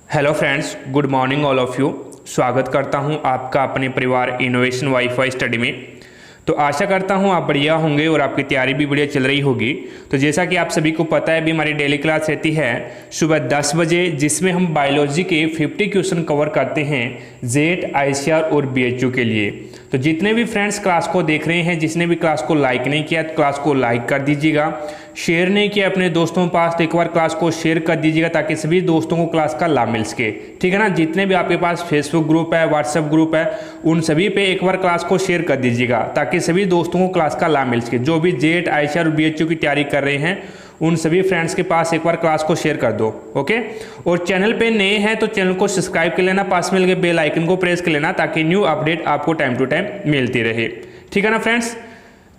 Hello friends, good morning all of you. स्वागत करता हूं आपका अपने परिवार इनोवेशन वाईफाई स्टडी में। तो आशा करता हूं आप बढ़िया होंगे और आपकी तैयारी भी बढ़िया चल रही होगी। तो जैसा कि आप सभी को पता है, अभी हमारी डेली क्लास रहती है सुबह 10 बजे, जिसमें हम बायोलॉजी के 50 क्वेश्चन कवर करते हैं जेट, आईसीआर और बीएचयू के लिए। तो जितने भी फ्रेंड्स क्लास को देख रहे हैं, जिसने भी क्लास को लाइक नहीं किया तो क्लास को लाइक कर दीजिएगा, शेयर नहीं किया अपने दोस्तों के पास तो एक बार क्लास को शेयर कर दीजिएगा ताकि सभी दोस्तों को क्लास का लाभ मिल सके। ठीक है ना। जितने भी आपके पास फेसबुक ग्रुप है, व्हाट्सएप ग्रुप है, उन सभी पे एक बार क्लास को शेयर कर दीजिएगा ताकि सभी दोस्तों को क्लास का लाभ मिल सके। जो भी जेट, आईसीआर और बीएचयू की तैयारी कर रहे हैं उन सभी फ्रेंड्स के पास एक बार क्लास को शेयर कर दो। ओके। और चैनल पे नए हैं तो चैनल को सब्सक्राइब कर लेना, पास में लगे बेल आइकन को प्रेस कर लेना ताकि न्यू अपडेट आपको टाइम टू टाइम मिलती रहे। ठीक है ना फ्रेंड्स।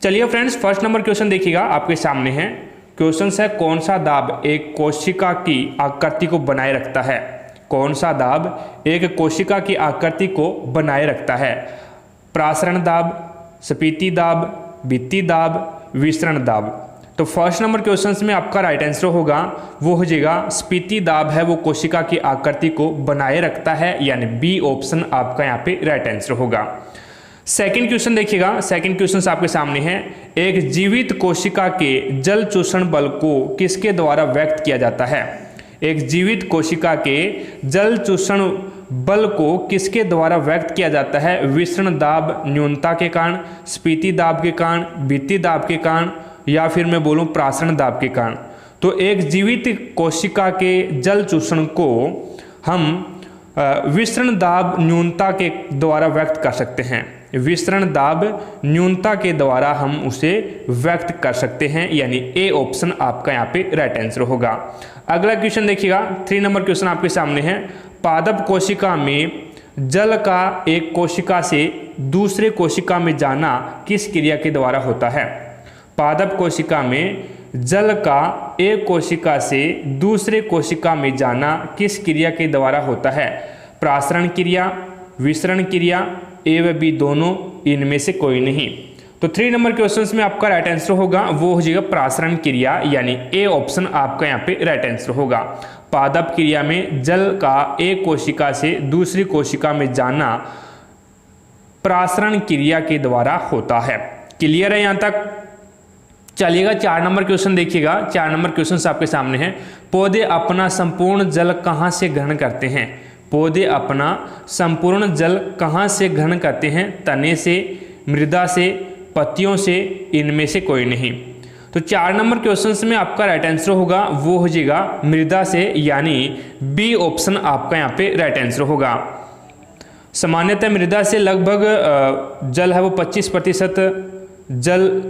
चलिए फ्रेंड्स, फर्स्ट नंबर क्वेश्चन देखिएगा, आपके सामने है। क्वेश्चन है, कौन सा दाब एक कोशिका की आकृति को बनाए रखता है? कौन सा दाब एक कोशिका की आकृति को बनाए रखता है? प्रासरण दाब, स्फीति दाब, भित्ति दाब, विसरण दाब। तो फर्स्ट नंबर क्वेश्चन में आपका राइट आंसर होगा, वो हो जाएगा स्फीति दाब है वो कोशिका की आकृति को बनाए रखता है, यानी बी ऑप्शन आपका यहाँ पे राइट आंसर होगा। सेकंड क्वेश्चन देखिएगा, सेकंड क्वेश्चन आपके सामने है। एक जीवित कोशिका के जल चूषण बल को किसके द्वारा व्यक्त किया जाता है? एक जीवित कोशिका के जल चूषण बल को किसके द्वारा व्यक्त किया जाता है? विसरण दाब न्यूनता के कारण, स्फीति दाब के कारण, भित्ति दाब के कारण, या फिर मैं बोलूं प्रासरण दाब के कारण। तो एक जीवित कोशिका के जल चूषण को हम विसरण दाब न्यूनता के द्वारा व्यक्त कर सकते हैं। विसरण दाब न्यूनता के द्वारा हम उसे व्यक्त कर सकते हैं, यानी ए ऑप्शन आपका यहाँ पे राइट आंसर होगा। अगला क्वेश्चन देखिएगा, 3 नंबर क्वेश्चन आपके सामने है। पादप कोशिका में जल का एक कोशिका से दूसरे कोशिका में जाना किस क्रिया के द्वारा होता है? पादप कोशिका में जल का एक कोशिका से दूसरे कोशिका में जाना किस क्रिया के द्वारा होता है? प्रासरण क्रिया, विसरण क्रिया, ए व बी दोनों, इनमें से कोई नहीं। तो 3 नंबर क्वेश्चन में आपका राइट आंसर होगा, वो हो जाएगा प्रासरण क्रिया, यानी ए ऑप्शन आपका यहाँ पे राइट आंसर होगा। पादप क्रिया में जल का एक कोशिका से दूसरी कोशिका में जाना प्रासरण क्रिया के द्वारा होता है। क्लियर है यहाँ तक? चलिएगा 4 नंबर क्वेश्चन देखिएगा। 4 नंबर क्वेश्चन आपके सामने है। पौधे अपना संपूर्ण जल कहाँ से ग्रहण करते हैं? पौधे अपना संपूर्ण जल कहाँ से ग्रहण करते हैं? तने से, मृदा से, पत्तियों से, इनमें से कोई नहीं। तो 4 नंबर क्वेश्चन में आपका राइट आंसर होगा, वो हो जाएगा मृदा से, यानी बी ऑप्शन आपका यहाँ पे राइट आंसर होगा। सामान्यतः मृदा से लगभग जल है वो 25% जल,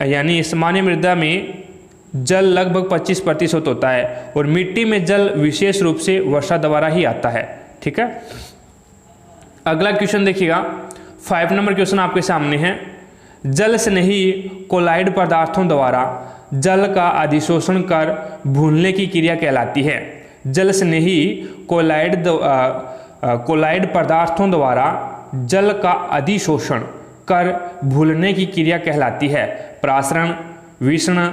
यानी सामान्य मृदा में जल लगभग 25% होता है, और मिट्टी में जल विशेष रूप से वर्षा द्वारा ही आता है। ठीक है। अगला क्वेश्चन देखिएगा, 5 नंबर क्वेश्चन आपके सामने है। जल स्नेही कोलाइड पदार्थों द्वारा जल का अधिशोषण कर भूनने की क्रिया कहलाती है। जल स्नेही कोलाइड पदार्थों द्वारा जल का अधिशोषण कर भूलने की क्रिया कहलाती है। प्रासरण, विसरण,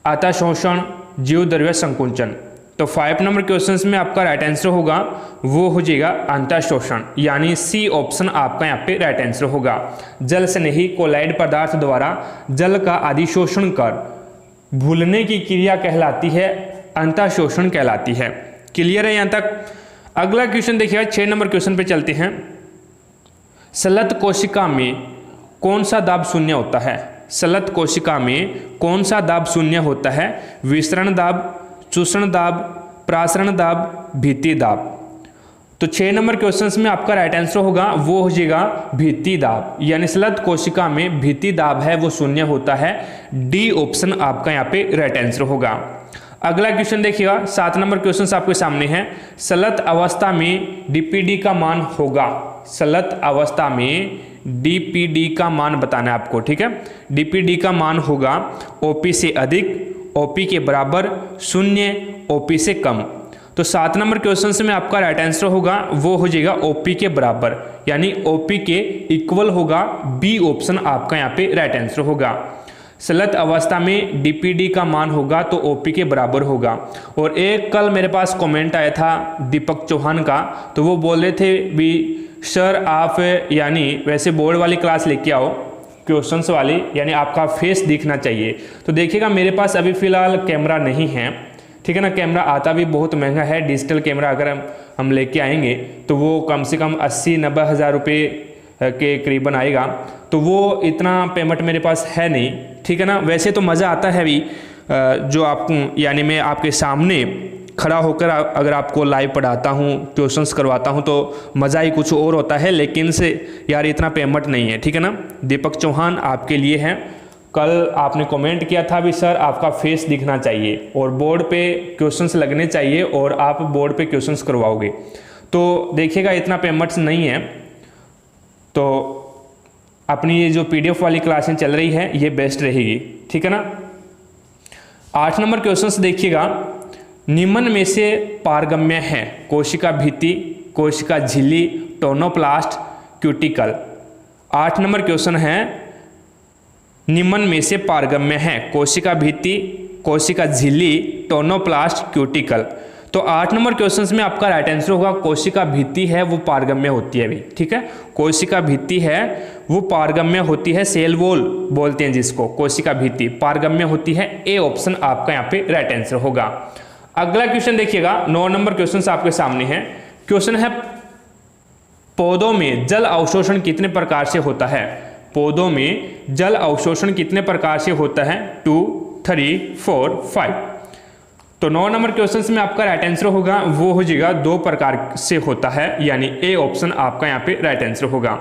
अतःशोषण, जीवद्रव्य संकुचन। तो 5 नंबर क्वेश्चंस में आपका राइट आंसर होगा, वो हो जाएगा अंतःशोषण, यानी सी ऑप्शन आपका यहाँ पे राइट आंसर होगा। जल स्नेही कोलाइड पदार्थ द्वारा जल का अधिशोषण कर भूलने की क्रिया कहलाती है, अंतःशोषण कहलाती है। क्लियर है यहाँ तक? अगला क्वेश्चन देखिएगा, 6 नंबर क्वेश्चन पे चलते हैं। सलत कोशिका में कौन सा दाब शून्य होता है? सलत कोशिका में कौन सा दाब शून्य होता है? विसरण दाब, चूषण दाब, प्रासरण दाब, भित्ति दाब। तो 6 नंबर क्वेश्चंस में आपका राइट आंसर होगा, वो हो जाएगा भित्ति दाब, यानी सलत कोशिका में भित्ति दाब है वो शून्य होता है। डी ऑप्शन आपका यहाँ पे राइट आंसर होगा। अगला क्वेश्चन देखिएगा, 7 नंबर क्वेश्चन आपके सामने है। सलत अवस्था में डीपीडी का मान होगा। सलत अवस्था में डीपीडी का मान बताना है आपको। ठीक है। डीपीडी का मान होगा ओपी से अधिक, ओपी के बराबर, शून्य, ओपी से कम। तो 7 नंबर क्वेश्चन में आपका राइट आंसर होगा, वो हो जाएगा ओपी के बराबर, यानी ओपी के इक्वल होगा। बी ऑप्शन आपका यहाँ पे राइट आंसर होगा। सलत अवस्था में डीपीडी का मान होगा तो ओपी के बराबर होगा। और एक कल मेरे पास कमेंट आया था दीपक चौहान का, तो वो बोल रहे थे भी सर आप यानी वैसे बोर्ड वाली क्लास लेके आओ, क्वेश्चंस वाली, यानी आपका फेस दिखना चाहिए। तो देखिएगा मेरे पास अभी फ़िलहाल कैमरा नहीं है, ठीक है ना। कैमरा आता भी बहुत महंगा है, डिजिटल कैमरा अगर हम लेके आएंगे तो वो कम से कम 80-90 हज़ार रुपये के करीबन आएगा, तो वो इतना पेमेंट मेरे पास है नहीं, ठीक है ना। वैसे तो मज़ा आता है भी जो आपको, यानी मैं आपके सामने खड़ा होकर अगर आपको लाइव पढ़ाता हूँ, ट्यूशन्स करवाता हूँ, तो मज़ा ही कुछ और होता है, लेकिन से यार इतना पेमेंट नहीं है, ठीक है ना। दीपक चौहान आपके लिए हैं। कल आपने कमेंट किया था भी सर आपका फेस दिखना चाहिए और बोर्ड पे क्वेश्चंस लगने चाहिए और आप बोर्ड पे क्वेश्चंस करवाओगे, तो देखिएगा इतना पेमेंट्स नहीं है। तो अपनी ये जो पीडीएफ वाली क्लासें चल रही है ये बेस्ट रहेगी, ठीक है ना। 8 नंबर क्वेश्चंस देखिएगा, निम्न में से पारगम्य है कोशिका भित्ति, कोशिका झिल्ली, टोनोप्लास्ट, क्यूटिकल। 8 नंबर क्वेश्चन है, निम्न में से पारगम्य है कोशिका भित्ति, कोशिका झिल्ली, टोनोप्लास्ट, क्यूटिकल। तो 8 नंबर क्वेश्चंस में आपका राइट आंसर होगा कोशिका भित्ति है वो पारगम्य होती है भी, ठीक है। कोशिका भित्ति है वो पारगम्य होती है, सेल वॉल बोलते हैं जिसको, कोशिका भित्ति पारगम्य होती है। ए ऑप्शन आपका यहाँ पे राइट आंसर होगा। अगला क्वेश्चन देखिएगा, 9 नंबर क्वेश्चन आपके सामने है। क्वेश्चन है, पौधों में जल अवशोषण कितने प्रकार से होता है? पौधों में जल अवशोषण कितने प्रकार से होता है? 2, 3, 4, 5। तो 9 नंबर क्वेश्चन में आपका राइट आंसर होगा वो हो जाएगा 2 प्रकार से होता है, यानी ए ऑप्शन आपका यहाँ पे राइट आंसर होगा।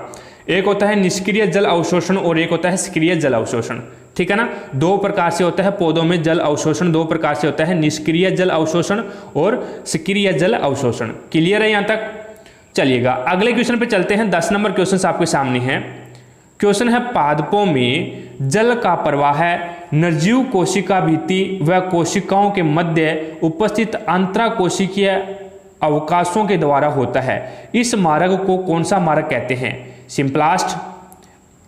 एक होता है निष्क्रिय जल अवशोषण और एक होता है सक्रिय जल अवशोषण, ठीक है ना। 2 प्रकार से होता है पौधों में जल अवशोषण, 2 प्रकार से होता है, निष्क्रिय जल अवशोषण और सक्रिय जल अवशोषण। क्लियर है यहाँ तक? चलिएगा अगले क्वेश्चन पे चलते हैं। 10 नंबर क्वेश्चन आपके सामने है। क्वेश्चन है, पादपों में जल का प्रवाह निर्जीव कोशिका भित्ति व कोशिकाओं के मध्य उपस्थित अंतराकोशिकीय अवकाशों के द्वारा होता है। इस मार्ग को कौन सा मार्ग कहते हैं? सिंप्लास्ट,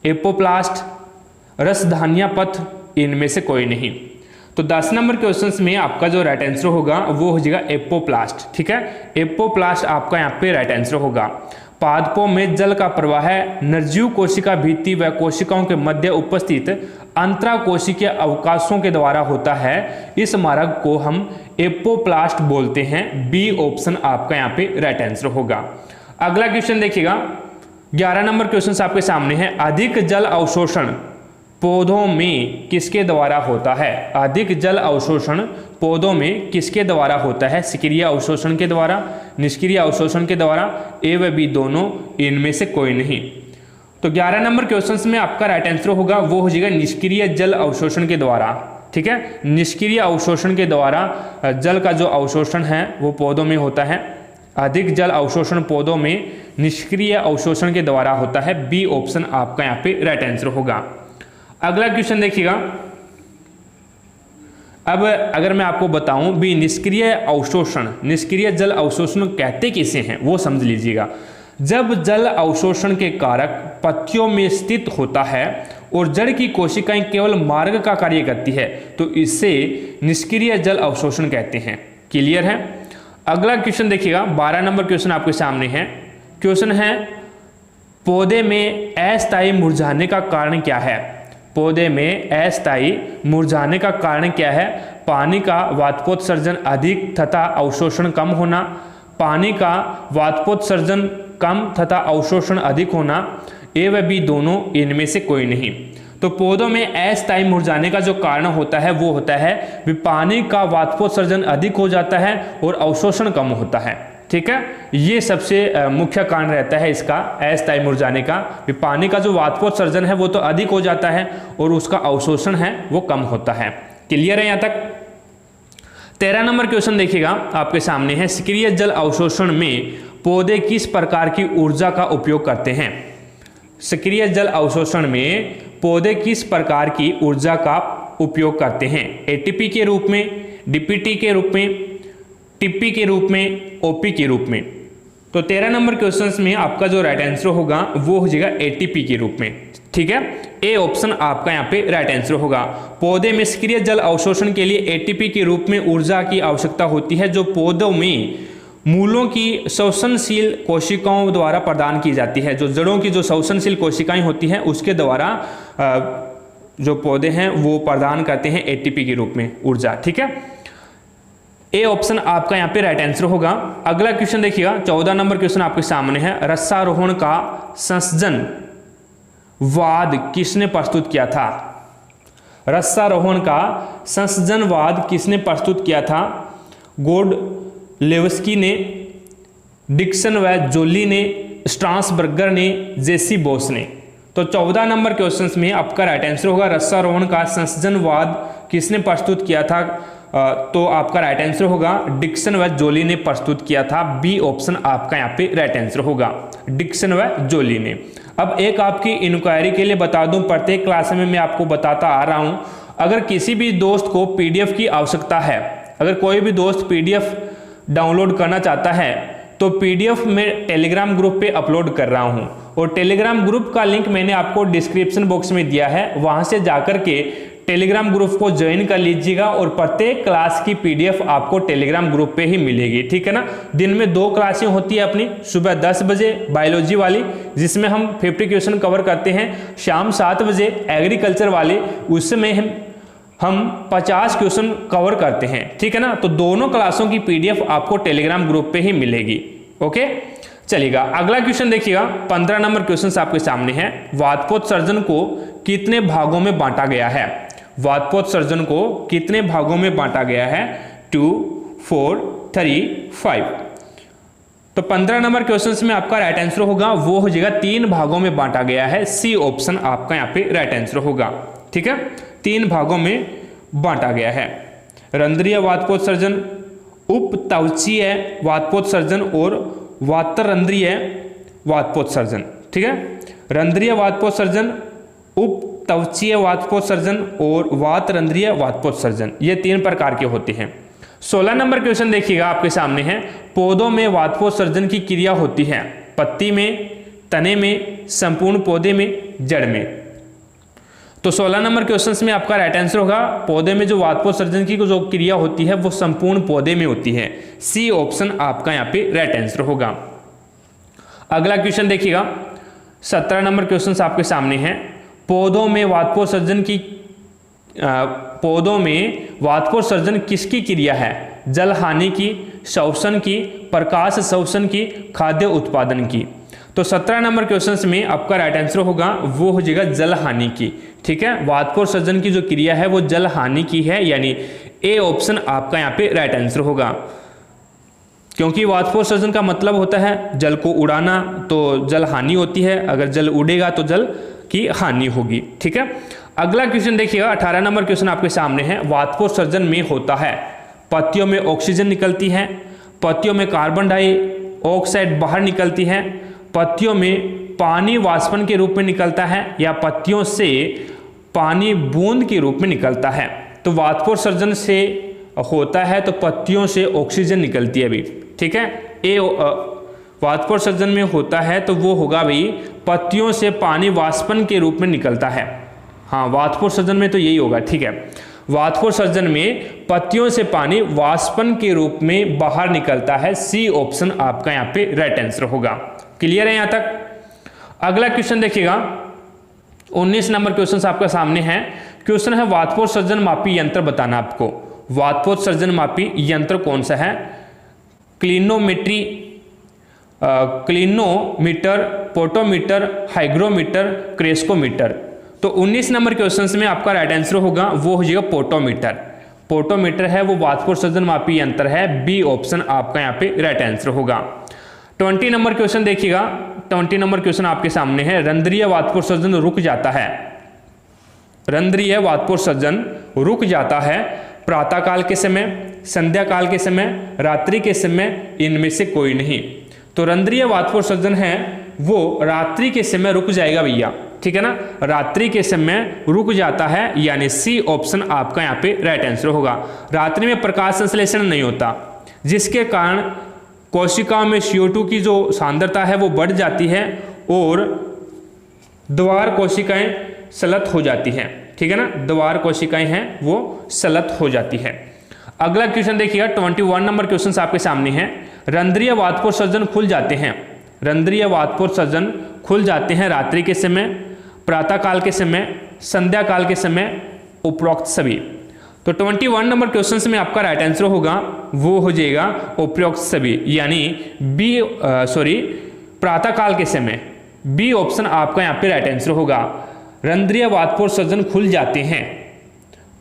एपोप्लास्ट, रसधान्या पथ, इनमें से कोई नहीं। तो 10 नंबर क्वेश्चंस में आपका जो राइट आंसर होगा वो हो जाएगा एपोप्लास्ट, ठीक है। एपोप्लास्ट आपका यहाँ पे राइट आंसर होगा। पादपों में जल का प्रवाह निर्जीव कोशिका भित्ति व कोशिकाओं के मध्य उपस्थित अंतराकोशिकीय अवकाशों के द्वारा होता है। इस मार्ग को हम एपोप्लास्ट बोलते हैं। बी ऑप्शन आपका यहाँ पे राइट आंसर होगा। अगला क्वेश्चन देखिएगा, 11 नंबर क्वेश्चन आपके सामने है। अधिक जल अवशोषण पौधों में किसके द्वारा होता है? अधिक जल अवशोषण पौधों में किसके द्वारा होता है? सक्रिय अवशोषण के द्वारा, निष्क्रिय अवशोषण के द्वारा, ए व बी दोनों, इनमें से कोई नहीं। तो 11 नंबर क्वेश्चंस में आपका राइट आंसर होगा वो हो जाएगा निष्क्रिय जल अवशोषण के द्वारा, ठीक है। निष्क्रिय अवशोषण के द्वारा जल का जो अवशोषण है वो पौधों में होता है। अधिक जल अवशोषण पौधों में निष्क्रिय अवशोषण के द्वारा होता है। बी ऑप्शन आपका यहाँ पे राइट आंसर होगा। अगला क्वेश्चन देखिएगा, अब अगर मैं आपको बताऊं भी निष्क्रिय अवशोषण, निष्क्रिय जल अवशोषण कहते किसे हैं वो समझ लीजिएगा। जब जल अवशोषण के कारक पत्तियों में स्थित होता है और जड़ की कोशिकाएं केवल मार्ग का कार्य करती है तो इसे निष्क्रिय जल अवशोषण कहते हैं। क्लियर है? अगला क्वेश्चन देखिएगा, 12 नंबर क्वेश्चन आपके सामने है। क्वेश्चन है, पौधे में अस्थायी मुरझाने का कारण क्या है? पौधे में अस्थायी मुरझाने का कारण क्या है? पानी का वाष्पोत्सर्जन अधिक तथा अवशोषण कम होना, पानी का वाष्पोत्सर्जन कम तथा अवशोषण अधिक होना, ए व बी दोनों, इनमें से कोई नहीं। तो पौधों में अस्थायी मुरझाने का जो कारण होता है वो होता है भी पानी का वाष्पोत्सर्जन अधिक हो जाता है और अवशोषण कम होता है, ठीक है। ये सबसे मुख्य कारण रहता है इसका अस्थायी मुरझाने का, भी पानी का जो वाष्पोत्सर्जन है वो तो अधिक हो जाता है और उसका अवशोषण है वो कम होता है। क्लियर है यहाँ तक? 13 नंबर क्वेश्चन देखिएगा आपके सामने है। सक्रिय जल अवशोषण में पौधे किस प्रकार की ऊर्जा का उपयोग करते हैं? सक्रिय जल अवशोषण में पौधे किस प्रकार की ऊर्जा का उपयोग करते हैं? एटीपी के रूप में, डीपीटी के रूप में, टीपी के रूप में, ओपी के रूप में। तो 13 नंबर क्वेश्चंस में आपका जो राइट आंसर होगा वो हो जाएगा एटीपी के रूप में, ठीक है, ए ऑप्शन आपका यहाँ पे राइट आंसर होगा। पौधे में सक्रिय जल अवशोषण के लिए एटीपी के रूप में ऊर्जा की आवश्यकता होती है, जो पौधों में मूलों की शोषणशील कोशिकाओं द्वारा प्रदान की जाती है। जो जड़ों की जो शोषणशील कोशिकाएं होती हैं उसके द्वारा जो पौधे हैं वो प्रदान करते हैं एटीपी के रूप में ऊर्जा। ठीक है, ए ऑप्शन आपका यहाँ पे राइट आंसर होगा। अगला क्वेश्चन देखिएगा, 14 नंबर क्वेश्चन आपके सामने है। रसारोहण का संसर्जनवाद किसने प्रस्तुत किया था? रसारोहण का संसर्जनवाद किसने प्रस्तुत किया था? गोडलेवस्की ने, डिक्सन व जोली ने, स्ट्रासबर्गर ने, जेसी बोस ने। तो 14 नंबर क्वेश्चंस में आपका राइट आंसर होगा रसारोहण का संसर्जनवाद किसने प्रस्तुत किया था? तो आपका राइट आंसर होगा डिक्सन व जोली ने प्रस्तुत किया था। बी ऑप्शन आपका यहाँ पे राइट आंसर होगा, डिक्सन व जोली ने। अब एक आपकी इंक्वायरी के लिए बता दूं, प्रत्येक क्लास में मैं आपको बताता आ रहा हूं, अगर किसी भी दोस्त को पीडीएफ की आवश्यकता है, अगर कोई भी दोस्त पीडीएफ डाउनलोड करना चाहता है तो पीडीएफ में टेलीग्राम ग्रुप पे अपलोड कर रहा हूं, और टेलीग्राम ग्रुप का लिंक मैंने आपको डिस्क्रिप्शन बॉक्स में दिया है, वहां से जाकर के टेलीग्राम ग्रुप को ज्वाइन कर लीजिएगा और प्रत्येक क्लास की पीडीएफ आपको टेलीग्राम ग्रुप पे ही मिलेगी। ठीक है ना, दिन में 2 क्लासें होती है अपनी, सुबह 10 बजे बायोलॉजी वाली जिसमें हम 50 क्वेश्चन कवर करते हैं, शाम 7 बजे एग्रीकल्चर वाली उसमें हम 50 क्वेश्चन कवर करते हैं। ठीक है ना, तो दोनों क्लासों की पीडीएफ आपको टेलीग्राम ग्रुप पे ही मिलेगी। ओके, चलिएगा अगला क्वेश्चन देखिएगा, 15 नंबर क्वेश्चन आपके सामने है। वातपोत्सर्जन को कितने भागों में बांटा गया है? वातपोत्सर्जन को कितने भागों में बांटा गया है? 2, 4, 3, 5। तो 15 नंबर क्वेश्चन में आपका राइट आंसर होगा वो हो जाएगा 3 भागों में बांटा गया है। सी ऑप्शन आपका यहाँ पे राइट आंसर होगा। ठीक है, 3 भागों में बांटा गया है। रंध्रीय वातपोत्सर्जन, उपत्वचीय वातपोत्सर्जन और वातरंध्रीय वातपोत्सर्जन। ठीक है, रंध्रीय वातपोत्सर्जन, उपत्वचीय वातपोत्सर्जन और वातरंध्रीय वातपोत्सर्जन, ये 3 प्रकार के होते हैं। 16 नंबर क्वेश्चन देखिएगा आपके सामने है। पौधों में वातपोत्सर्जन की क्रिया होती है पत्ती में, तने में, संपूर्ण पौधे में, जड़ में। तो 16 नंबर क्वेश्चन में आपका राइट आंसर होगा पौधे में जो वातपोत्सर्जन की जो क्रिया होती है वो संपूर्ण पौधे में होती है। सी ऑप्शन आपका यहाँ पे राइट आंसर होगा। अगला क्वेश्चन देखिएगा, 17 नंबर क्वेश्चन आपके सामने है। पौधों में वातपोत्सर्जन किसकी क्रिया है? जल हानि की, शोषण की, प्रकाश शोषण की, खाद्य उत्पादन की। तो 17 नंबर क्वेश्चन में आपका राइट आंसर होगा वो हो जाएगा जल हानि की। ठीक है, वातपोत्सर्जन की जो क्रिया है वो जल हानि की है, यानी ए ऑप्शन आपका यहाँ पे राइट आंसर होगा, क्योंकि वातपोत्सर्जन का मतलब होता है जल को उड़ाना, तो जल हानि होती है, अगर जल उड़ेगा तो जल की हानि होगी। ठीक है, अगला क्वेश्चन देखिएगा, 18 नंबर क्वेश्चन आपके सामने है। वातपोत्सर्जन में होता है पत्तियों में ऑक्सीजन निकलती है, पत्तियों में कार्बन डाइऑक्साइड बाहर निकलती है, पत्तियों में पानी वाष्पन के रूप में निकलता है, या पत्तियों से पानी बूंद के रूप में निकलता है। तो वातपोत्सर्जन से होता है तो पत्तियों से ऑक्सीजन निकलती है अभी। ठीक है, ए वातपोत्सर्जन में होता है तो वो होगा भाई पत्तियों से पानी वाष्पन के रूप में निकलता है। हाँ, वातपोत्सर्जन में तो यही होगा। ठीक है, वातपोत्सर्जन में पत्तियों से पानी वाष्पन के रूप में बाहर निकलता है। सी ऑप्शन आपका यहाँ पे राइट आंसर होगा। क्लियर है यहाँ तक? अगला क्वेश्चन देखिएगा, 19 नंबर क्वेश्चन आपका सामने है। क्वेश्चन है वातपोत्सर्जन मापी यंत्र बताना आपको। वातपोत्सर्जन मापी यंत्र कौन सा है? Clinometer, potometer, hygrometer, crescometer. तो 19 नंबर क्वेश्चन में आपका राइट आंसर होगा वो हो जाएगा पोटोमीटर। पोटोमीटर है वो वातपोत्सर्जन मापी यंत्र है। बी ऑप्शन आपका यहाँ पे राइट आंसर होगा। 20 नंबर क्वेश्चन देखिएगा, 20 नंबर क्वेश्चन आपके सामने है। रंध्रीय वातपोत्सर्जन रुक जाता है, रंध्रीय वातपोत्सर्जन रुक जाता है प्रातः काल के समय, संध्या काल के समय, रात्रि के समय, इनमें से कोई नहीं। तो रंध्रीय वातपोत्सर्जन है वो रात्रि के समय रुक जाएगा भैया। ठीक है ना, रात्रि के समय रुक जाता है, यानी सी ऑप्शन आपका यहाँ पे राइट आंसर होगा। रात्रि में प्रकाश संश्लेषण नहीं होता, जिसके कारण कोशिकाओं में CO2 की जो सांद्रता है वो बढ़ जाती है और द्वार कोशिकाएं सलत हो जाती हैं, ठीक है ना, द्वार कोशिकाएं हैं वो सलत हो जाती है। अगला क्वेश्चन देखिएगा 21 नंबर क्वेश्चन आपके सामने है। रंध्रीय वातकोषर्जन खुल जाते हैं, रंध्रीय वातकोषर्जन खुल जाते हैं रात्रि के समय, प्रातः काल के समय, संध्या काल के समय, उपरोक्त सभी। तो 21 नंबर क्वेश्चन में आपका राइट आंसर होगा वो हो जाएगा उपरोक्त सभी, यानी प्रातः काल के समय, बी ऑप्शन आपका यहाँ पे राइट आंसर होगा। रंध्रीय वातकोषर्जन खुल जाते हैं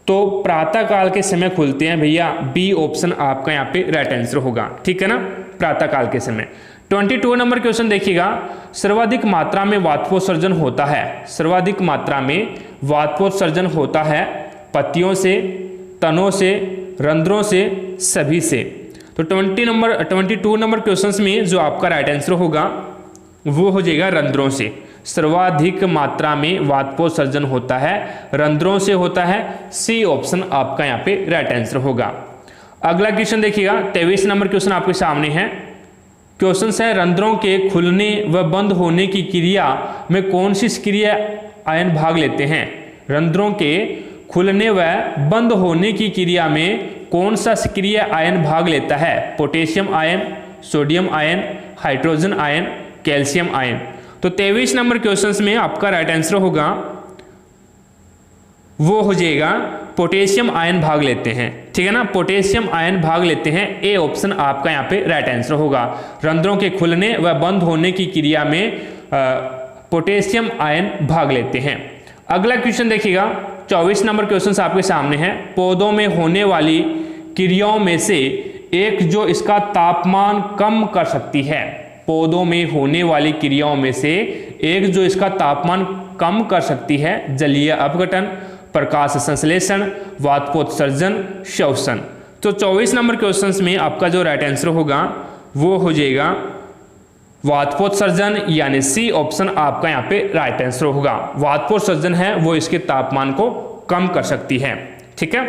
तो प्रातः काल के समय खुलते हैं भैया, बी ऑप्शन आपका यहाँ पे राइट आंसर होगा, ठीक है ना, प्रातः काल के समय। 22 नंबर क्वेश्चन देखिएगा, सर्वाधिक मात्रा में वातकोषर्जन होता है, सर्वाधिक मात्रा में वातकोषर्जन होता है पत्तियों से, तनों से, रंध्रों से, सभी से। तो 22 नंबर क्वेश्चन में जो आपका राइट आंसर होगा वो हो जाएगा रंध्रों से। सर्वाधिक मात्रा में वातकोषर्जन होता है रंध्रों से होता है, सी ऑप्शन आपका यहाँ पे राइट आंसर होगा। अगला क्वेश्चन देखिएगा 23 नंबर क्वेश्चन आपके सामने है। क्वेश्चन है रंध्रों के खुलने व बंद होने की क्रिया में कौन सी क्रिया आयन भाग लेते हैं। रंध्रों के खुलने व बंद होने की क्रिया में कौन सा सक्रिय आयन भाग लेता है। Potassium ion, sodium ion, hydrogen ion, calcium ion. तो 23 नंबर क्वेश्चन में आपका राइट आंसर होगा वो हो जाएगा पोटेशियम आयन भाग लेते हैं, ठीक है ना, पोटेशियम आयन भाग लेते हैं, ए ऑप्शन आपका यहाँ पे राइट आंसर होगा। रंध्रों के खुलने व बंद होने की क्रिया में पोटेशियम आयन भाग लेते हैं। अगला क्वेश्चन देखिएगा 24 नंबर क्वेश्चन आपके सामने है। पौधों में होने वाली क्रियाओं में से एक जो इसका तापमान कम कर सकती है, पौधों में होने वाली क्रियाओं में से एक जो इसका तापमान कम कर सकती है, जलीय अपघटन, प्रकाश संश्लेषण, वातकोत्सर्जन, श्वसन। तो 24 नंबर क्वेश्चन में आपका जो राइट आंसर होगा वो हो जाएगा वातकोत्सर्जन, यानी सी ऑप्शन आपका यहाँ पे राइट आंसर होगा। वातकोत्सर्जन है वो इसके तापमान को कम कर सकती है, ठीक है।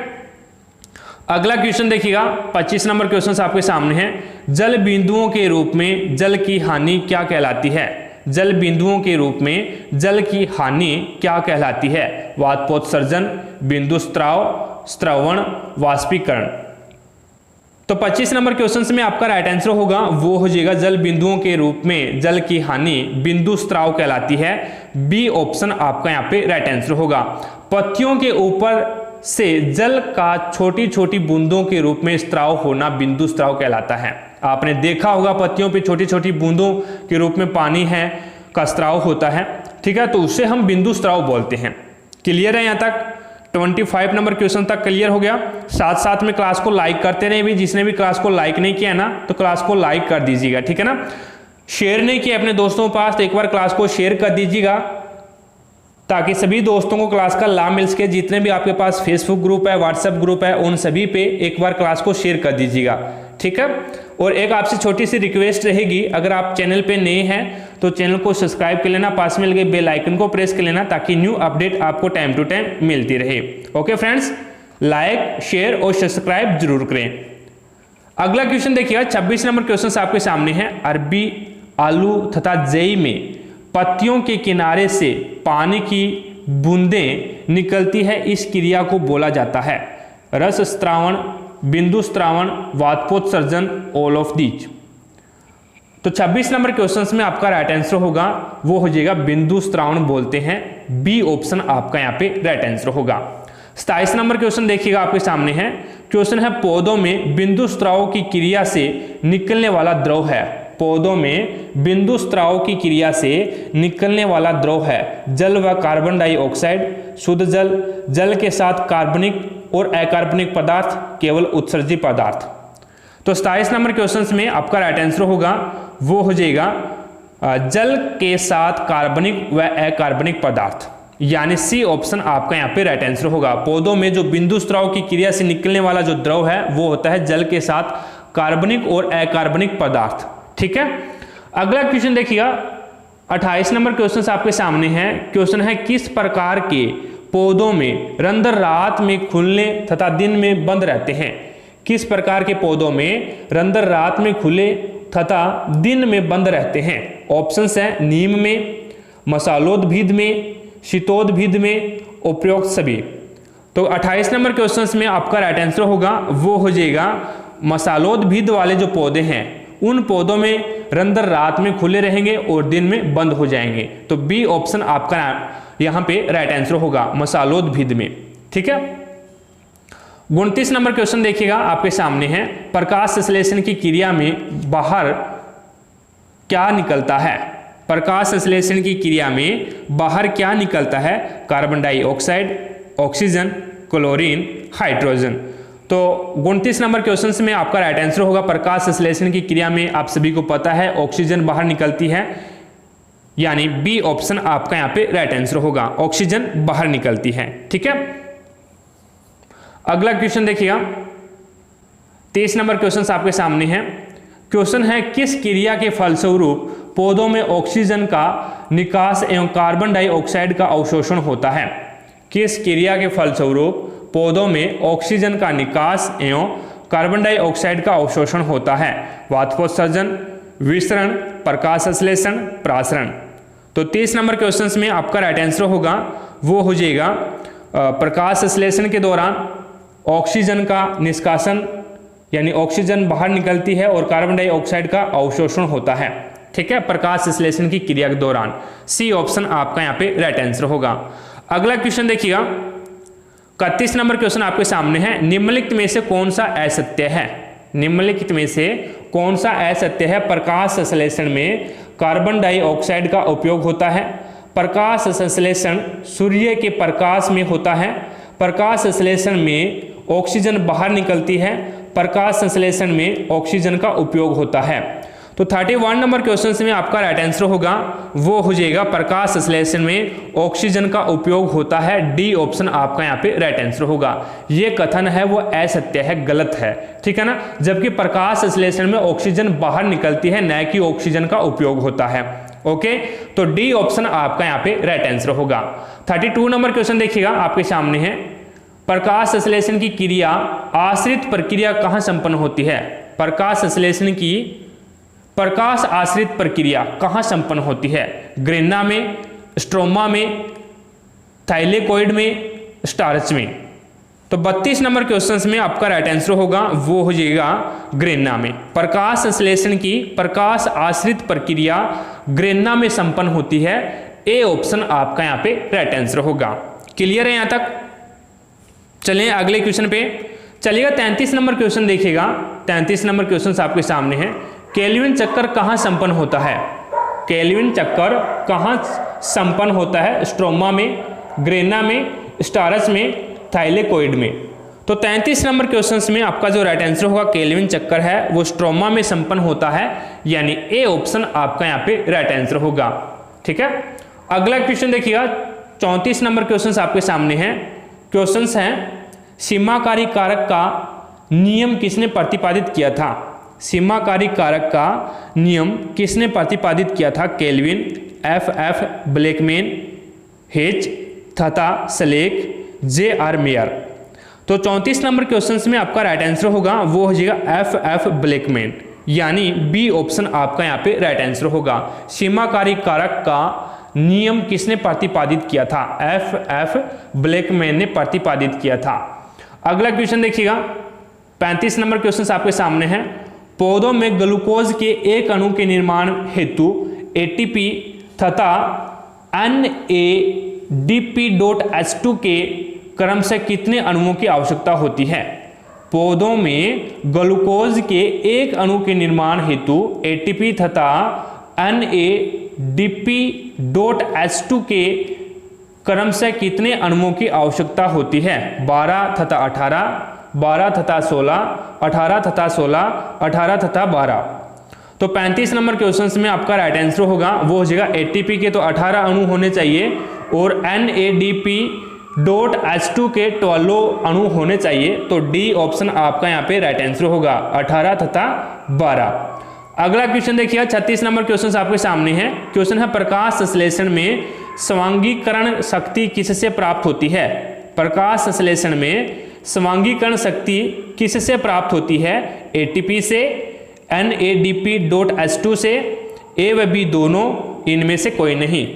अगला क्वेश्चन देखिएगा 25 नंबर क्वेश्चन आपके सामने है। जल बिंदुओं के रूप में जल की हानि क्या कहलाती है। जल बिंदुओं के रूप में जल की हानि क्या कहलाती है। वातकोत्सर्जन, बिंदु स्त्राव, स्त्रवण, वाष्पीकरण। तो 25 नंबर क्वेश्चन में आपका राइट आंसर होगा वो हो जाएगा जल बिंदुओं के रूप में जल की हानि बिंदु स्त्राव कहलाती है, बी ऑप्शन आपका यहाँ पे राइट आंसर होगा। पत्तियों के ऊपर से जल का छोटी छोटी बूंदों के रूप में स्त्राव होना बिंदु स्त्राव कहलाता है। आपने देखा होगा पत्तियों पे छोटी छोटी बूंदों के रूप में पानी है का स्त्राव होता है, ठीक है, तो उसे हम बिंदु स्त्राव बोलते हैं। क्लियर है यहाँ तक? 25 नंबर क्वेश्चन तक क्लियर हो गया। साथ साथ में क्लास को लाइक करते रहे भी, जिसने भी क्लास को लाइक नहीं किया ना तो क्लास को लाइक कर दीजिएगा, ठीक है ना। शेयर नहीं किया अपने दोस्तों के पास तो एक बार क्लास को शेयर कर दीजिएगा ताकि सभी दोस्तों को क्लास का लाभ मिल सके। जितने भी आपके पास फेसबुक ग्रुप है, व्हाट्सएप ग्रुप है, उन सभी पे एक बार क्लास को शेयर कर दीजिएगा, ठीक है। और एक आपसे छोटी सी रिक्वेस्ट रहेगी, अगर आप चैनल पे नए हैं तो चैनल को सब्सक्राइब कर लेना, पास में लगे बेल आइकन को प्रेस कर लेना ताकि न्यू अपडेट आपको टाइम टू टाइम मिलती रहे। ओके फ्रेंड्स, लाइक, शेयर और सब्सक्राइब जरूर करें। अगला क्वेश्चन देखिएगा 26 नंबर क्वेश्चन आपके सामने है। अरबी, आलू तथा जई में पत्तियों के किनारे से पानी की बूंदें निकलती है, इस क्रिया को बोला जाता है। रस स्त्रावण, बिंदु स्त्रावण, वातकोत्सर्जन, ऑल ऑफ दीज। तो 26 नंबर क्वेश्चन में आपका राइट आंसर होगा वो हो जाएगा बिंदु स्त्रावण बोलते हैं, बी ऑप्शन आपका यहाँ पे राइट आंसर होगा। 27 नंबर क्वेश्चन देखिएगा आपके सामने है। क्वेश्चन है पौधों में बिंदु स्त्राव की क्रिया से निकलने वाला द्रव है। पौधों में बिंदु स्त्राव की क्रिया से निकलने वाला द्रव है जल व कार्बन डाइऑक्साइड, शुद्ध जल, जल के साथ कार्बनिक और अकार्बनिक पदार्थ, केवल उत्सर्जित पदार्थ। तो 27 नंबर क्वेश्चन में आपका राइट आंसर होगा वो हो जाएगा जल के साथ कार्बनिक व अकार्बनिक पदार्थ, यानी सी ऑप्शन आपका यहाँ पे राइट आंसर होगा। पौधों में जो बिंदु स्त्राव की क्रिया से निकलने वाला जो द्रव है वो होता है जल के साथ कार्बनिक और अकार्बनिक पदार्थ, ठीक है। अगला क्वेश्चन देखिएगा 28 नंबर क्वेश्चन आपके सामने है। क्वेश्चन है किस प्रकार के पौधों में रंध्र रात में खुलने तथा दिन में बंद रहते हैं। किस प्रकार के पौधों में रंध्र रात में खुले तथा दिन में बंद रहते हैं। ऑप्शंस है नीम में, मसालोद्भिद में, शीतोद्भिद में, उपरोक्त सभी। तो 28 नंबर क्वेश्चन में आपका राइट आंसर होगा वो हो जाएगा मसालोद्भिद वाले जो पौधे हैं उन पौधों में रंध्र रात में खुले रहेंगे और दिन में बंद हो जाएंगे। तो बी ऑप्शन आपका यहाँ पे राइट आंसर होगा मसालोद्भिद में। ठीक है, 29 नंबर क्वेश्चन देखिएगा आपके सामने है, प्रकाश संश्लेषण की क्रिया में बाहर क्या निकलता है? प्रकाश संश्लेषण की क्रिया में बाहर क्या निकलता है? Carbon dioxide, oxygen, chlorine, hydrogen. तो 29 नंबर क्वेश्चन में आपका राइट आंसर होगा प्रकाश संश्लेषण की क्रिया में आप सभी को पता है ऑक्सीजन बाहर निकलती है, यानी बी ऑप्शन आपका यहाँ पे राइट आंसर होगा, ऑक्सीजन बाहर निकलती है। ठीक है, अगला क्वेश्चन देखिएगा, 23 नंबर क्वेश्चन आपके सामने है। क्वेश्चन है किस क्रिया के फलस्वरूप पौधों में ऑक्सीजन का निकास एवं कार्बन डाइऑक्साइड का अवशोषण होता है? किस क्रिया के फलस्वरूप पौधों में ऑक्सीजन का निकास एवं कार्बन डाइऑक्साइड का अवशोषण होता है? वाष्पोत्सर्जन, विसरण, प्रकाश संश्लेषण, प्रासरण। तो 23 नंबर क्वेश्चन में आपका राइट आंसर होगा वो हो जाएगा प्रकाश संश्लेषण के दौरान ऑक्सीजन का निष्कासन, यानी ऑक्सीजन बाहर निकलती है और कार्बन डाइऑक्साइड का अवशोषण होता है। ठीक है, प्रकाश संश्लेषण की क्रिया के दौरान। सी ऑप्शन आपका यहाँ पे राइट आंसर होगा। अगला क्वेश्चन देखिएगा, 31 नंबर क्वेश्चन आपके सामने है, निम्नलिखित में से कौन सा असत्य है? निम्नलिखित में से कौन सा असत्य है? प्रकाश संश्लेषण में कार्बन डाइऑक्साइड का उपयोग होता है, प्रकाश संश्लेषण सूर्य के प्रकाश में होता है, प्रकाश संश्लेषण में ऑक्सीजन बाहर निकलती है, प्रकाश संश्लेषण में ऑक्सीजन का उपयोग होता है। तो 31 नंबर क्वेश्चन में आपका राइट आंसर होगा वो हो जाएगा प्रकाश संश्लेषण में ऑक्सीजन का उपयोग होता है। डी ऑप्शन आपका यहाँ पे राइट आंसर होगा। ये कथन है वो असत्य है, गलत है। ठीक है ना, जबकि प्रकाश संश्लेषण में ऑक्सीजन बाहर निकलती है, न कि ऑक्सीजन का उपयोग होता है। ओके, तो डी ऑप्शन आपका यहाँ पे राइट आंसर होगा। 32 नंबर क्वेश्चन देखिएगा आपके सामने है, प्रकाश संश्लेषण की क्रिया आश्रित प्रक्रिया कहाँ संपन्न होती है? प्रकाश संश्लेषण की प्रकाश आश्रित प्रक्रिया कहाँ संपन्न होती है? ग्रेना में, स्ट्रोमा में, थाइलेकोइड में, स्टार्च में। तो 32 नंबर क्वेश्चन में आपका राइट आंसर होगा वो हो जाएगा ग्रेना में। प्रकाश संश्लेषण की प्रकाश आश्रित प्रक्रिया ग्रेना में संपन्न होती है। ए ऑप्शन आपका यहाँ पे राइट आंसर होगा। क्लियर है यहाँ तक? चलिए अगले क्वेश्चन पे चलिएगा। 33 नंबर क्वेश्चन देखिएगा। 33 नंबर क्वेश्चन आपके सामने है, केल्विन चक्कर कहाँ संपन्न होता है? केल्विन चक्कर कहाँ संपन्न होता है? स्ट्रोमा में, ग्रेना में, स्टारच में, थाइलेकोइड में। तो 33 नंबर क्वेश्चन में आपका जो राइट आंसर होगा केल्विन चक्कर है वो स्ट्रोमा में संपन्न होता है, यानी ए ऑप्शन आपका यहाँ पे राइट आंसर होगा। ठीक है, अगला क्वेश्चन देखिएगा। 34 नंबर क्वेश्चन आपके सामने है। क्वेश्चंस हैं, सीमाकारी कारक का नियम किसने प्रतिपादित किया था? सीमाकारी कारक का नियम किसने प्रतिपादित किया था? केल्विन, एफ ब्लैकमैन, हेच तथा स्लेक, जे.आर. मेयर। तो 34 नंबर क्वेश्चंस में आपका राइट आंसर होगा वो हो जाएगा एफ ब्लैकमैन, यानी बी ऑप्शन आपका यहाँ पे राइट आंसर होगा। सीमाकारी कारक का नियम किसने प्रतिपादित किया था? एफ ब्लैकमैन ने प्रतिपादित किया था। अगला क्वेश्चन देखिएगा। 35 नंबर क्वेश्चन आपके सामने है, पौधों में ग्लूकोज के एक अणु के निर्माण हेतु एटीपी तथा NADP.H2 के क्रम से कितने अणुओं की आवश्यकता होती है? पौधों में ग्लूकोज के एक अणु के निर्माण हेतु एटीपी तथा NADP.H2 के क्रम से कितने अणुओं की आवश्यकता होती है? 12 तथा 18, 12 तथा 16, 18 तथा 16, 18 तथा 12। तो 35 नंबर क्वेश्चन में आपका राइट आंसर होगा वो हो जाएगा एटीपी के तो 18 अणु होने चाहिए और NADP.H2 के 12 अणु होने चाहिए। तो डी ऑप्शन आपका यहाँ पे राइट आंसर होगा, 18 तथा 12। अगला क्वेश्चन देखिए। 36 नंबर क्वेश्चन आपके सामने है। क्वेश्चन है, प्रकाश संश्लेषण में स्वांगीकरण शक्ति किससे प्राप्त होती है? प्रकाश संश्लेषण में स्वांगीकरण शक्ति किससे प्राप्त होती है? एटीपी से, NADP.H2 से, ए व बी दोनों, इनमें से कोई नहीं।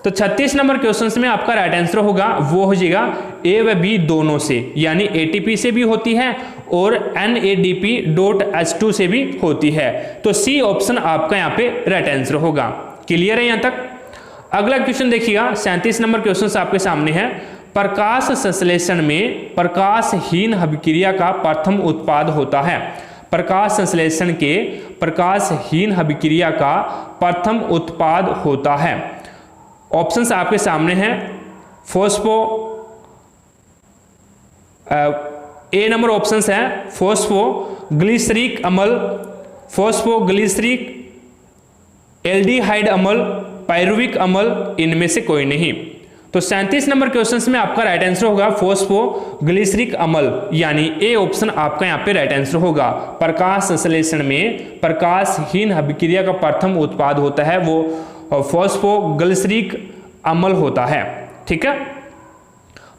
तो 36 नंबर क्वेश्चन में आपका राइट आंसर होगा वो हो जाएगा ए व बी दोनों से, यानी एटीपी से भी होती है और NADP.H2 से भी होती है। तो सी ऑप्शन आपका यहाँ पे राइट आंसर होगा। क्लियर है यहाँ तक? अगला क्वेश्चन देखिएगा, 37 नंबर क्वेश्चन आपके सामने है। प्रकाश संश्लेषण में प्रकाशहीन अभिक्रिया का प्रथम उत्पाद होता है। प्रकाश संश्लेषण के प्रकाशहीन अभिक्रिया का प्रथम उत्पाद होता है। ऑप्शंस आपके सामने हैं। ए नंबर ऑप्शंस है फॉस्फोग्लिसरिक अम्ल, फॉस्फोग्लिसरिक, एल्डिहाइड अम्ल, पायरुविक अम्ल, इनमें से कोई नहीं। तो 37 नंबर क्वेश्चंस में आपका राइट आंसर होगा फॉस्फोग्लिसरिक अम्ल, यानी ए ऑप्शन आपका यहाँ पे राइट आंसर होगा। प्रकाश संश्लेषण में प्रकाशहीन अभिक्रिया का प्रथम उत्पाद होता है वो फॉस्फोग्लिसरिक अम्ल होता है। ठीक है,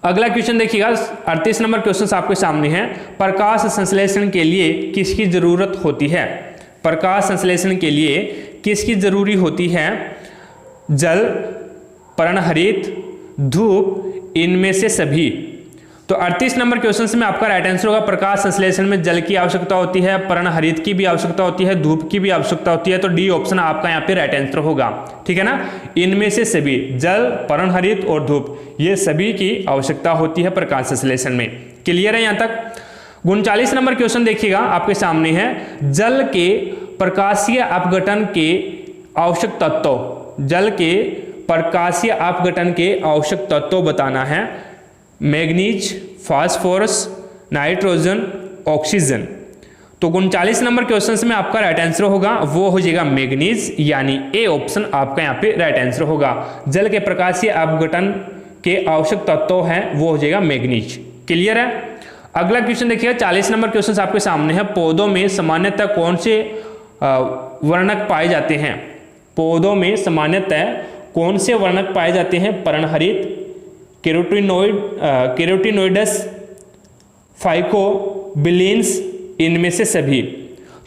अगला क्वेश्चन देखिएगा, 38 नंबर क्वेश्चन आपके सामने है। प्रकाश संश्लेषण के लिए किसकी जरूरत होती है? प्रकाश संश्लेषण के लिए किसकी जरूरी होती है? जल, पर्णहरित, धूप, इनमें से सभी। तो 38 नंबर क्वेश्चन में आपका राइट आंसर होगा प्रकाश संश्लेषण में जल की आवश्यकता होती है, पर्णहरित की भी आवश्यकता होती है, धूप की भी आवश्यकता होती है। तो डी ऑप्शन आपका यहाँ पे राइट आंसर होगा। ठीक है ना, इनमें से सभी, जल, पर्णहरित और धूप, ये सभी की आवश्यकता होती है प्रकाश संश्लेषण में। क्लियर है यहाँ तक? 39 नंबर क्वेश्चन देखिएगा आपके सामने है। जल के प्रकाशीय अपघटन के आवश्यक तत्व, जल के प्रकाशीय अपघटन के आवश्यक तत्व बताना है। Manganese, phosphorus, nitrogen, oxygen. तो 39 नंबर क्वेश्चन में आपका राइट आंसर होगा वो हो जाएगा मैग्नीज, यानी ए ऑप्शन आपका यहाँ पे राइट आंसर होगा। जल के प्रकाशीय अपघटन के आवश्यक तत्व है वो हो जाएगा मैग्नीज। क्लियर है? अगला क्वेश्चन देखिए, 40 नंबर क्वेश्चन आपके सामने है। पौधों में सामान्यतः कौन से वर्णक पाए जाते हैं? पौधों में सामान्यतः कौन से वर्णक पाए जाते हैं? पर्णहरित, केरोटिनोइडस, फाइकोबिलिन्स, इनमें से सभी।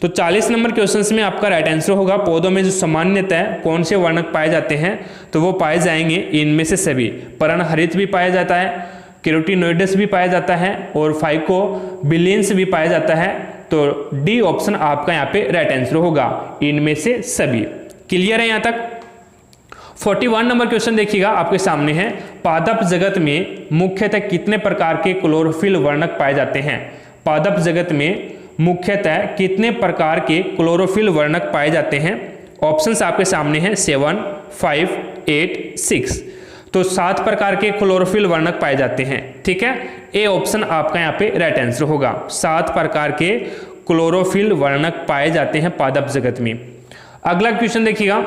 तो 40 नंबर क्वेश्चन में आपका राइट आंसर होगा पौधों में जो सामान्यतः कौन से वर्णक पाए जाते हैं, तो वो पाए जाएंगे इनमें से सभी। पर्णहरित भी पाया जाता है, केरोटिनोइडस भी पाया जाता है और फाइकोबिलिन्स भी पाया जाता है। तो डी ऑप्शन आपका यहाँ पे राइट आंसर होगा, इनमें से सभी। क्लियर है यहाँ तक? 41 नंबर क्वेश्चन देखिएगा आपके सामने है। पादप जगत में मुख्यतः कितने प्रकार के क्लोरोफिल वर्णक पाए जाते हैं? पादप जगत में मुख्यतः कितने प्रकार के क्लोरोफिल वर्णक पाए जाते हैं? ऑप्शंस आपके सामने हैं 7, 5, 8, 6। तो 7 प्रकार के क्लोरोफिल वर्णक पाए जाते हैं। ठीक है, ए ऑप्शन आपका यहाँ पे राइट आंसर होगा। 7 प्रकार के क्लोरोफिल वर्णक पाए जाते हैं पादप जगत में। अगला क्वेश्चन देखिएगा,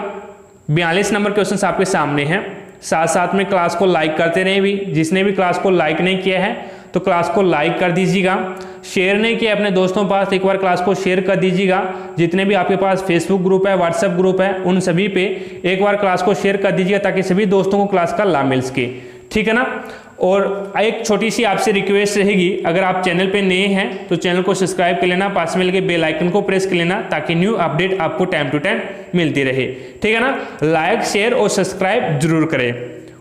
42 नंबर क्वेश्चन आपके सामने हैं। साथ साथ में क्लास को लाइक करते रहें भी। जिसने भी क्लास को लाइक नहीं किया है तो क्लास को लाइक कर दीजिएगा। शेयर नहीं किया अपने दोस्तों के पास, एक बार क्लास को शेयर कर दीजिएगा। जितने भी आपके पास फेसबुक ग्रुप है, व्हाट्सएप ग्रुप है, उन सभी पे एक बार क्लास को शेयर कर दीजिएगा ताकि सभी दोस्तों को क्लास का लाभ मिल सके। ठीक है ना? और एक छोटी सी आपसे रिक्वेस्ट रहेगी, अगर आप चैनल पे नए हैं तो चैनल को सब्सक्राइब कर लेना, पास में लगे बेल आइकन को प्रेस कर लेना ताकि न्यू अपडेट आपको टाइम टू टाइम मिलती रहे। ठीक है ना? लाइक, शेयर और सब्सक्राइब जरूर करें।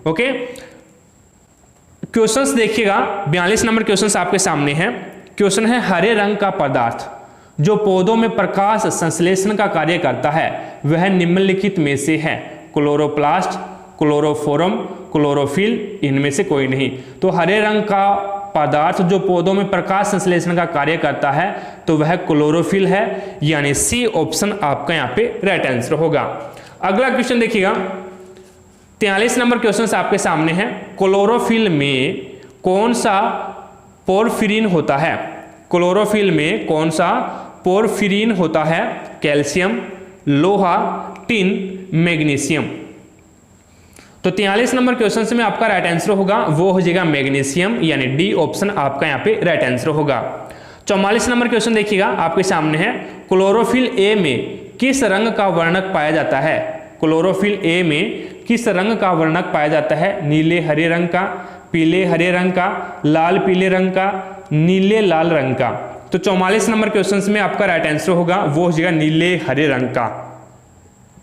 ओके, क्वेश्चंस देखिएगा, 42 नंबर क्वेश्चंस आपके सामने है। क्वेश्चन है, हरे रंग का पदार्थ जो पौधों में प्रकाश संश्लेषण का कार्य करता है वह निम्नलिखित में से है? क्लोरोप्लास्ट, क्लोरोफोरम, क्लोरोफिल, इनमें से कोई नहीं। तो हरे रंग का पदार्थ जो पौधों में प्रकाश संश्लेषण का कार्य करता है तो वह क्लोरोफिल है, यानी सी ऑप्शन आपका यहाँ पे राइट आंसर होगा। अगला क्वेश्चन देखिएगा, 43 नंबर क्वेश्चन आपके सामने है। क्लोरोफिल में कौन सा पोरफिरिन होता है? क्लोरोफिल में कौन सा पोरफिरिन होता है? कैल्शियम, लोहा, टिन, मैग्नीशियम। तो 43 नंबर क्वेश्चन में आपका राइट आंसर होगा वो हो जाएगा मैग्नीशियम, यानी डी ऑप्शन आपका यहाँ पे राइट आंसर होगा। 44 नंबर क्वेश्चन देखिएगा आपके सामने है। क्लोरोफिल ए में किस रंग का वर्णक पाया जाता है? क्लोरोफिल ए में किस रंग का वर्णक पाया जाता है? नीले हरे रंग का, पीले हरे रंग का, लाल पीले रंग का, नीले लाल रंग का। तो 44 नंबर क्वेश्चन में आपका राइट आंसर होगा वो हो जाएगा नीले हरे रंग का।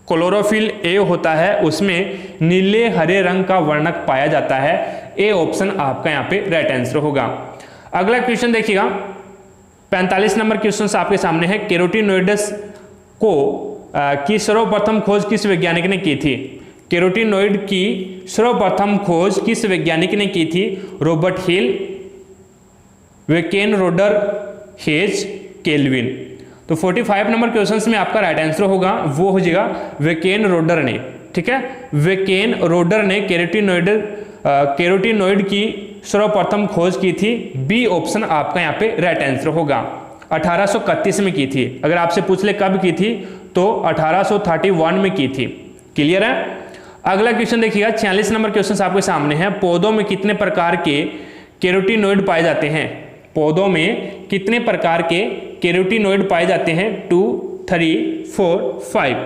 क्लोरोफिल ए होता है उसमें नीले हरे रंग का वर्णक पाया जाता है। ए ऑप्शन आपका यहाँ पे राइट आंसर होगा। अगला क्वेश्चन देखिएगा, 45 नंबर क्वेश्चन आपके सामने है। कैरोटीनोइड्स की सर्वप्रथम खोज किस वैज्ञानिक ने की थी? कैरोटीनोइड की सर्वप्रथम खोज किस वैज्ञानिक ने की थी? रॉबर्ट हिल, वेकेन रोडर, हेज, केल्विन। तो 45 नंबर क्वेश्चन में आपका राइट आंसर होगा वो हो जाएगा वेकेन रोडर ने। ठीक है, वेकेन रोडर ने कैरोटीनोइड की सर्वप्रथम खोज की थी। बी ऑप्शन आपका यहाँ पे राइट आंसर होगा। 1831 में की थी। अगर आपसे पूछ ले कब की थी तो 1831 में की थी। क्लियर है। अगला क्वेश्चन देखिएगा, 46 नंबर क्वेश्चन आपके सामने है। पौधों में कितने प्रकार के कैरोटीनोइड पाए जाते हैं? पौधों में कितने प्रकार के कैरोटीनोइड पाए जाते हैं? 2, 3, 4, 5।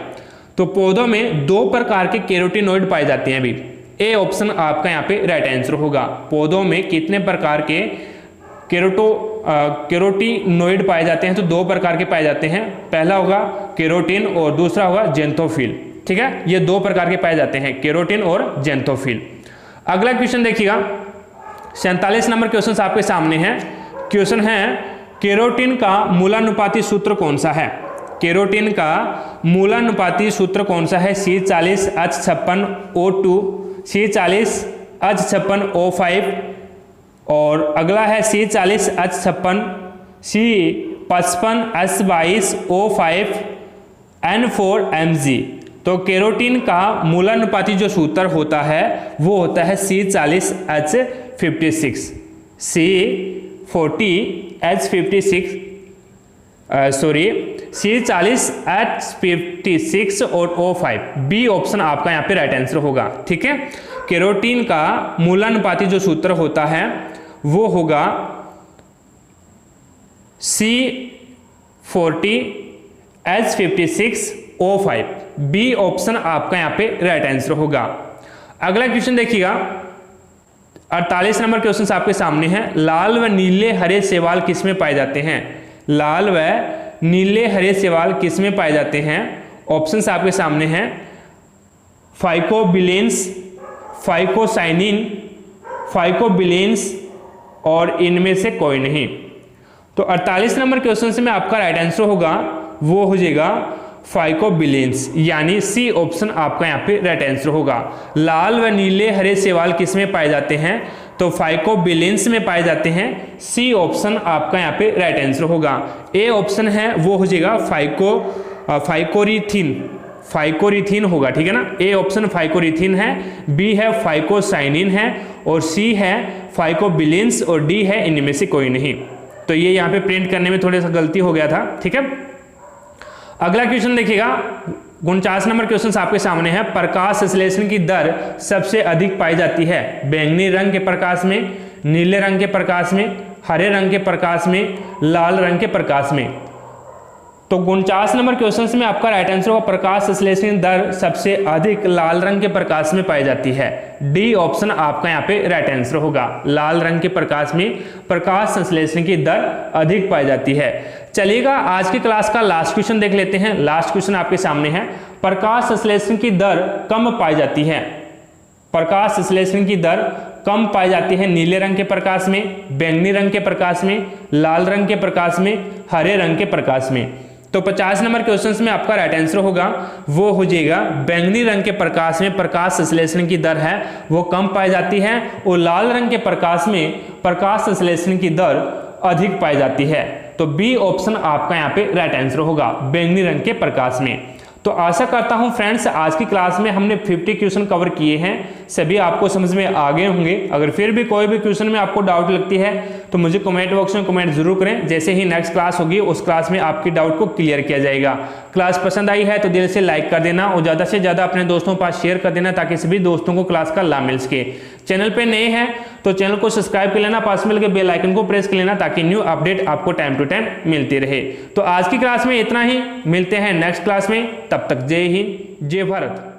तो पौधों में 2 प्रकार के कैरोटीनोइड पाए जाते हैं। अभी ए ऑप्शन आपका यहाँ पे राइट आंसर होगा। पौधों में कितने प्रकार के कैरोटीनोइड पाए जाते हैं? तो 2 प्रकार के पाए जाते हैं। पहला होगा कैरोटीन और दूसरा होगा जेंथोफिल। ठीक है, ये 2 प्रकार के पाए जाते हैं, कैरोटीन और जेंथोफिल। अगला क्वेश्चन देखिएगा, 47 नंबर क्वेश्चन आपके सामने है। क्वेश्चन है, कैरोटीन का मूलानुपाती सूत्र कौन सा है? कैरोटीन का मूलानुपाती सूत्र कौन सा है? C40H56O2, C40H56O5 और अगला है C40H56, C55H22O5, N4Mg। तो कैरोटीन का मूलानुपाती जो सूत्र होता है वो होता है C40H56, C40H56 और O5। बी ऑप्शन आपका यहाँ पे राइट आंसर होगा। ठीक है, कैरोटीन का मूलानुपाती जो सूत्र होता है वो होगा C40H56O5। बी ऑप्शन आपका यहाँ पे राइट आंसर होगा। अगला क्वेश्चन देखिएगा, 48 नंबर क्वेश्चन आपके सामने है। लाल व नीले हरे शैवाल किसमें पाए जाते हैं? लाल व नीले हरे शैवाल किसमें पाए जाते हैं? ऑप्शंस आपके सामने हैं, फाइकोबिलेंस, फाइकोसाइनिन, फाइकोबिलेंस और इनमें से कोई नहीं। तो 48 नंबर क्वेश्चन में आपका राइट आंसर होगा वो हो जाएगा फाइकोबिलेंस, यानी सी ऑप्शन आपका यहाँ पे राइट आंसर होगा। लाल व नीले हरे शैवाल किसमें पाए जाते हैं? तो फाइकोबिलेंस में पाए जाते हैं। सी ऑप्शन आपका यहाँ पे राइट आंसर होगा। ए ऑप्शन है वो हो जाएगा फाइकोरिथीन होगा। ठीक है ना, ए ऑप्शन फाइकोरिथीन है, बी है फाइकोसाइनिन है और सी है फाइकोबिलेंस और डी है इनमें से कोई नहीं। तो ये यहाँ पे प्रिंट करने में थोड़ा सा गलती हो गया था। ठीक है, अगला क्वेश्चन देखिएगा, 49 नंबर क्वेश्चन आपके सामने है। प्रकाश संश्लेषण की दर सबसे अधिक पाई जाती है बैंगनी रंग के प्रकाश में, नीले रंग के प्रकाश में, हरे रंग के प्रकाश में, लाल रंग के प्रकाश में। तो 49 नंबर क्वेश्चन में आपका राइट आंसर होगा प्रकाश संश्लेषण दर सबसे अधिक लाल रंग के प्रकाश में पाई जाती है। डी ऑप्शन आपका यहाँ पे राइट आंसर होगा। लाल रंग के प्रकाश में प्रकाश संश्लेषण की दर अधिक पाई जाती है। चलिएगा आज की क्लास का लास्ट क्वेश्चन देख लेते हैं। लास्ट क्वेश्चन आपके सामने है, प्रकाश संश्लेषण की दर कम पाई जाती है। प्रकाश संश्लेषण की दर कम पाई जाती है नीले रंग के प्रकाश में, बैंगनी रंग के प्रकाश में, लाल रंग के प्रकाश में, हरे रंग के प्रकाश में। तो 50 नंबर क्वेश्चन में आपका राइट आंसर होगा वो हो जाएगा बैंगनी रंग के प्रकाश में प्रकाश संश्लेषण की दर है वो कम पाई जाती है और लाल रंग के प्रकाश में प्रकाश संश्लेषण की दर अधिक पाई जाती है। तो बी ऑप्शन आपका यहाँ पे राइट आंसर होगा, बैंगनी रंग के प्रकाश में। तो आशा करता हूं फ्रेंड्स आज की क्लास में हमने 50 क्वेश्चन कवर किए हैं, सभी आपको समझ में आ गए होंगे। अगर फिर भी कोई भी क्वेश्चन में आपको डाउट लगती है तो मुझे कमेंट बॉक्स में कमेंट जरूर करें। जैसे ही नेक्स्ट क्लास होगी उस क्लास में आपकी डाउट को क्लियर किया जाएगा। क्लास पसंद आई है तो दिल से लाइक कर देना और ज़्यादा से ज़्यादा अपने दोस्तों के पास शेयर कर देना ताकि सभी दोस्तों को क्लास का लाभ मिल सके। चैनल पे नए हैं तो चैनल को सब्सक्राइब कर लेना, पास में लगे बेल आइकन को प्रेस कर लेना ताकि न्यू अपडेट आपको टाइम टू टाइम मिलती रहे। तो आज की क्लास में इतना ही, मिलते हैं नेक्स्ट क्लास में, तब तक जय हिंद जय भारत।